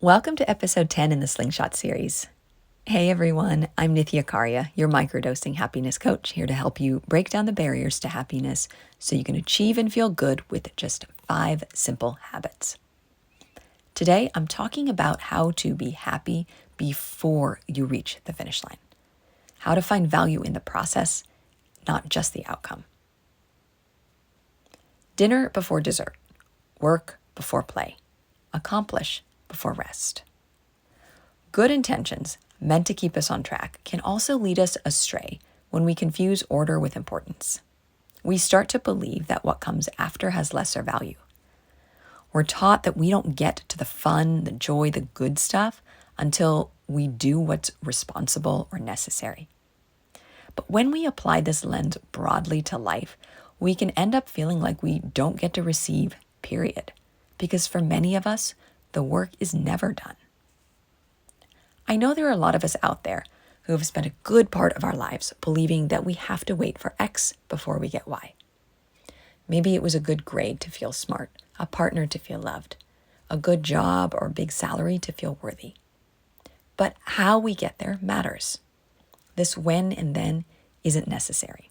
Welcome to episode 10 in the Slingshot series. Hey everyone, I'm Nithya Karia, your microdosing happiness coach, here to help you break down the barriers to happiness so you can achieve and feel good with just 5 simple habits. Today, I'm talking about how to be happy before you reach the finish line. How to find value in the process, not just the outcome. Dinner before dessert. Work before play. Accomplish before rest. Good intentions, meant to keep us on track, can also lead us astray when we confuse order with importance. We start to believe that what comes after has lesser value. We're taught that we don't get to the fun, the joy, the good stuff until we do what's responsible or necessary. But when we apply this lens broadly to life, we can end up feeling like we don't get to receive, period. Because for many of us, the work is never done. I know there are a lot of us out there who have spent a good part of our lives believing that we have to wait for X before we get Y. Maybe it was a good grade to feel smart, a partner to feel loved, a good job or a big salary to feel worthy. But how we get there matters. This when and then isn't necessary.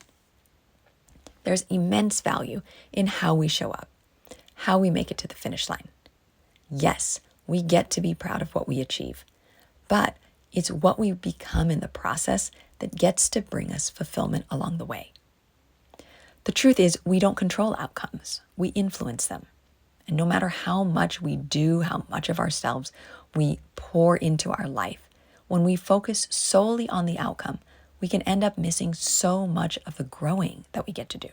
There's immense value in how we show up, how we make it to the finish line. Yes, we get to be proud of what we achieve, but it's what we become in the process that gets to bring us fulfillment along the way. The truth is, we don't control outcomes, we influence them. And no matter how much we do, how much of ourselves we pour into our life, when we focus solely on the outcome, we can end up missing so much of the growing that we get to do.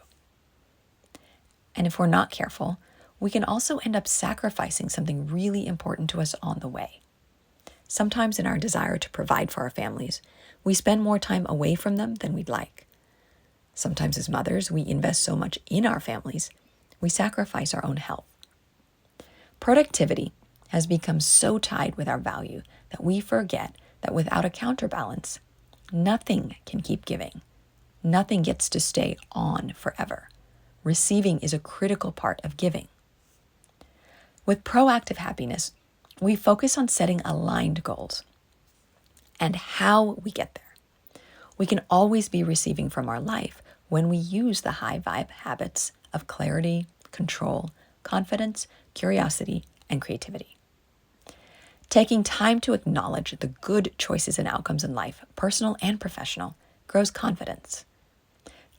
And if we're not careful, we can also end up sacrificing something really important to us on the way. Sometimes in our desire to provide for our families, we spend more time away from them than we'd like. Sometimes as mothers, we invest so much in our families, we sacrifice our own health. Productivity has become so tied with our value that we forget that without a counterbalance, nothing can keep giving. Nothing gets to stay on forever. Receiving is a critical part of giving. With proactive happiness, we focus on setting aligned goals and how we get there. We can always be receiving from our life when we use the high vibe habits of clarity, control, confidence, curiosity, and creativity. Taking time to acknowledge the good choices and outcomes in life, personal and professional, grows confidence.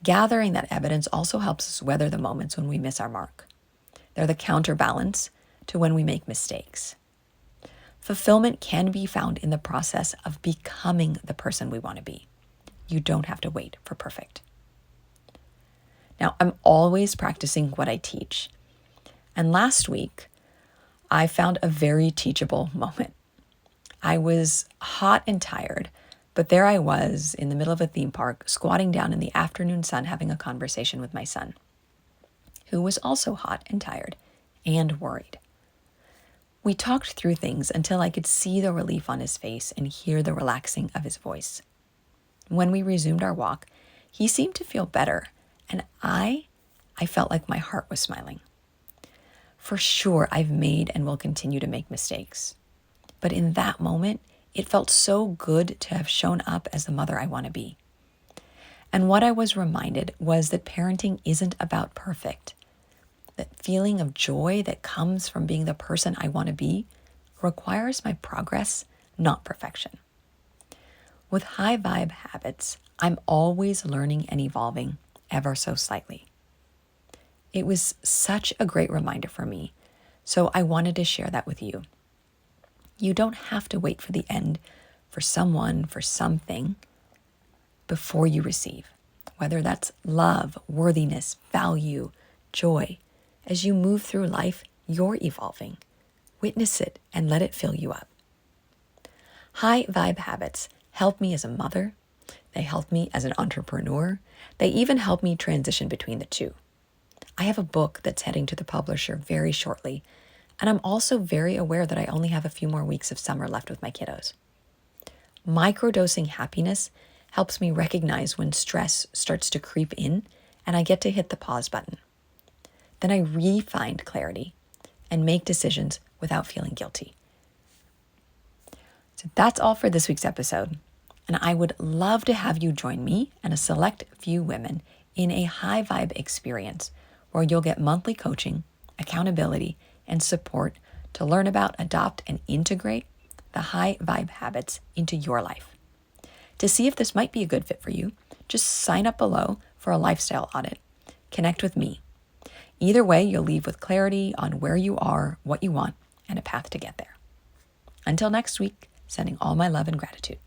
Gathering that evidence also helps us weather the moments when we miss our mark. They're the counterbalance to when we make mistakes. Fulfillment can be found in the process of becoming the person we want to be. You don't have to wait for perfect. Now, I'm always practicing what I teach. And last week, I found a very teachable moment. I was hot and tired, but there I was in the middle of a theme park, squatting down in the afternoon sun, having a conversation with my son, who was also hot and tired and worried. We talked through things until I could see the relief on his face and hear the relaxing of his voice. When we resumed our walk, he seemed to feel better, and I felt like my heart was smiling. For sure, I've made and will continue to make mistakes. But in that moment, it felt so good to have shown up as the mother I want to be. And what I was reminded was that parenting isn't about perfect. That feeling of joy that comes from being the person I want to be requires my progress, not perfection. With high vibe habits, I'm always learning and evolving ever so slightly. It was such a great reminder for me, so I wanted to share that with you. You don't have to wait for the end, for someone, for something, before you receive, whether that's love, worthiness, value, joy. As you move through life, you're evolving. Witness it and let it fill you up. High vibe habits help me as a mother. They help me as an entrepreneur. They even help me transition between the two. I have a book that's heading to the publisher very shortly, and I'm also very aware that I only have a few more weeks of summer left with my kiddos. Microdosing happiness helps me recognize when stress starts to creep in and I get to hit the pause button. Then I re-find clarity and make decisions without feeling guilty. So that's all for this week's episode. And I would love to have you join me and a select few women in a high vibe experience where you'll get monthly coaching, accountability, and support to learn about, adopt, and integrate the high vibe habits into your life. To see if this might be a good fit for you, just sign up below for a lifestyle audit. Connect with me. Either way, you'll leave with clarity on where you are, what you want, and a path to get there. Until next week, sending all my love and gratitude.